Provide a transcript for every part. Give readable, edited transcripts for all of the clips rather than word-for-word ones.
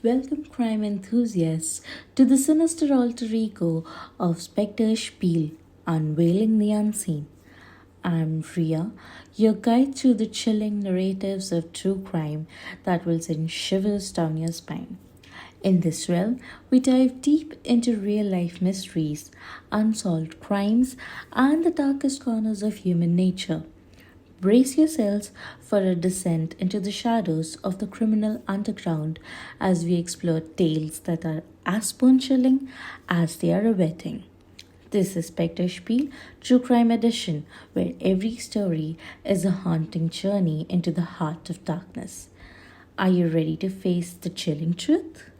Welcome, crime enthusiasts, to the sinister alter ego of Spectre Spiel, Unveiling the Unseen. I'm Ria, your guide through the chilling narratives of true crime that will send shivers down your spine. In this realm, we dive deep into real life mysteries, unsolved crimes, and the darkest corners of human nature. Brace yourselves for a descent into the shadows of the criminal underground as we explore tales that are as bone chilling as they are riveting. This is Spectre Spiel, True Crime Edition, where every story is a haunting journey into the heart of darkness. Are you ready to face the chilling truth?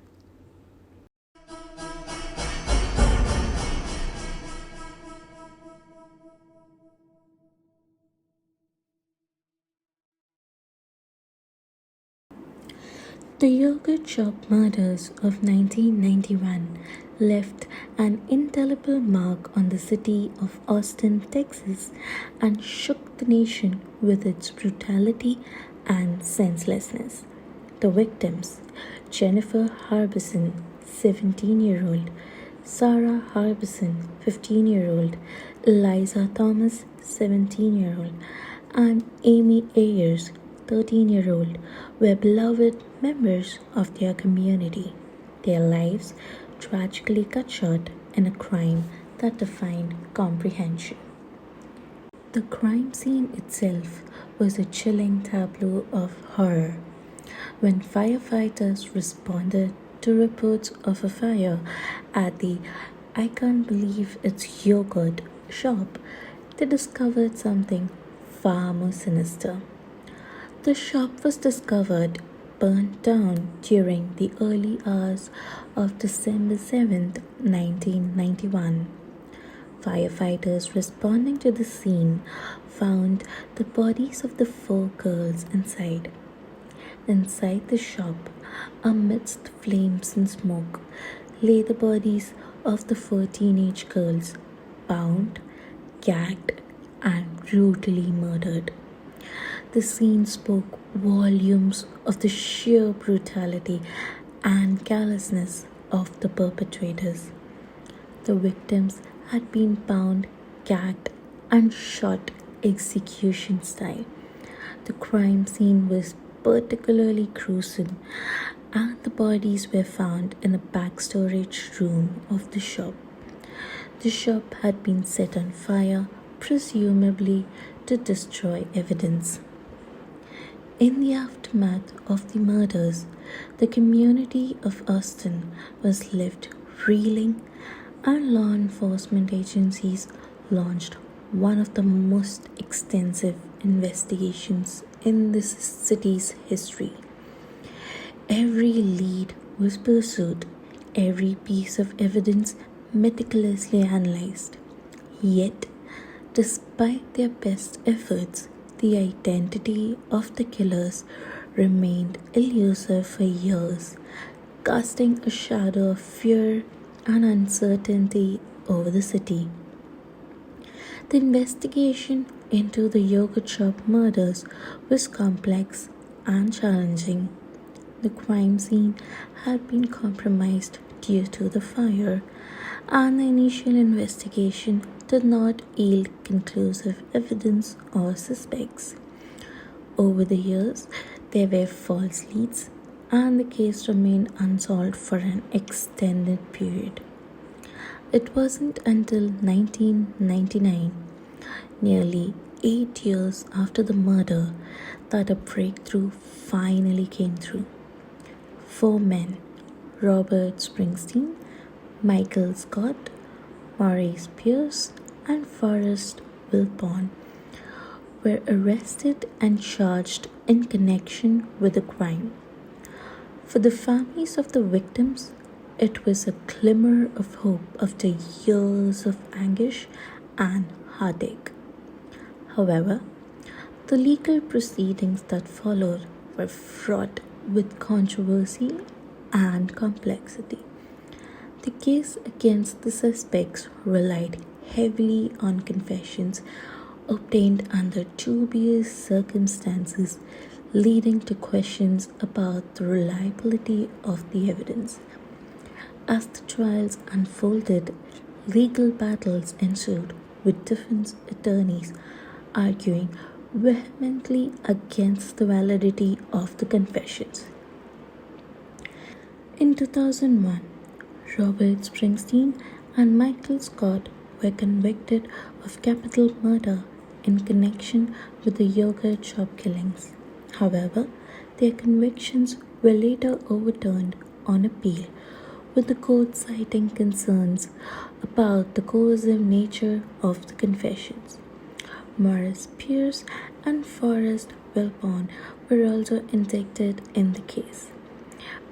The yogurt shop murders of 1991 left an indelible mark on the city of Austin, Texas, and shook the nation with its brutality and senselessness. The victims: Jennifer Harbison, 17-year-old, Sarah Harbison, 15-year-old, Eliza Thomas, 17-year-old, and Amy Ayers, 13-year-old, were beloved members of their community. Their lives tragically cut short in a crime that defied comprehension. The crime scene itself was a chilling tableau of horror. When firefighters responded to reports of a fire at the "I can't believe it's yogurt" shop, they discovered something far more sinister. The shop was discovered burnt down during the early hours of December 7, 1991. Firefighters responding to the scene found the bodies of the four girls inside. Inside the shop, amidst flames and smoke, lay the bodies of the four teenage girls, bound, gagged, and brutally murdered. The scene spoke volumes of the sheer brutality and callousness of the perpetrators. The victims had been bound, gagged, and shot execution style. The crime scene was particularly gruesome, and the bodies were found in the back storage room of the shop. The shop had been set on fire, presumably to destroy evidence. In the aftermath of the murders, the community of Austin was left reeling, and law enforcement agencies launched one of the most extensive investigations in this city's history. Every lead was pursued, every piece of evidence meticulously analyzed. Yet, despite their best efforts, the identity of the killers remained elusive for years, casting a shadow of fear and uncertainty over the city. The investigation into the yogurt shop murders was complex and challenging. The crime scene had been compromised due to the fire, and the initial investigation did not yield conclusive evidence or suspects. Over the years, there were false leads, and the case remained unsolved for an extended period. It wasn't until 1999, nearly 8 years after the murder, that a breakthrough finally came through. Four men: Robert Springsteen, Michael Scott, Maurice Pierce, and Forrest Wilborn, were arrested and charged in connection with the crime. For the families of the victims, it was a glimmer of hope after years of anguish and heartache. However, the legal proceedings that followed were fraught with controversy and complexity. The case against the suspects relied heavily on confessions obtained under dubious circumstances, leading to questions about the reliability of the evidence. As the trials unfolded, legal battles ensued, with defense attorneys arguing vehemently against the validity of the confessions. In 2001, Robert Springsteen and Michael Scott were convicted of capital murder in connection with the yogurt shop killings. However, their convictions were later overturned on appeal, with the court citing concerns about the coercive nature of the confessions. Morris Pierce and Forrest Wilborn were also indicted in the case,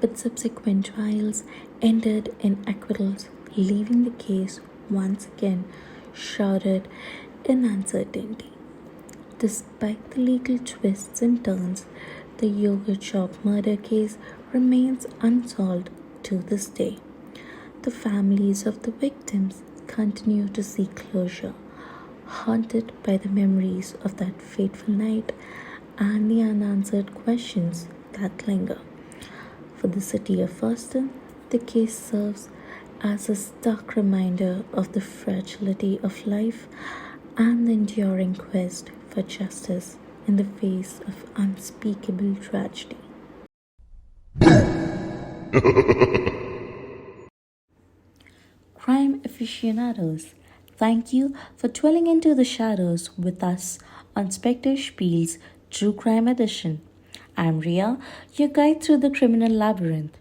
but subsequent trials ended in acquittals, leaving the case once again shrouded in uncertainty. Despite the legal twists and turns, the yogurt shop murder case remains unsolved to this day. The families of the victims continue to seek closure, haunted by the memories of that fateful night and the unanswered questions that linger. For the city of Austin, the case serves as a stark reminder of the fragility of life and the enduring quest for justice in the face of unspeakable tragedy. Crime aficionados, thank you for dwelling into the shadows with us on Spectre Spiel's True Crime Edition. I'm Ria, your guide through the criminal labyrinth.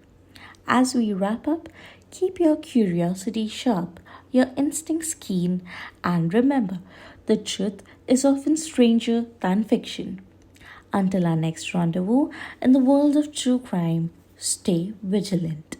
As we wrap up, keep your curiosity sharp, your instincts keen, and remember, the truth is often stranger than fiction. Until our next rendezvous in the world of true crime, stay vigilant.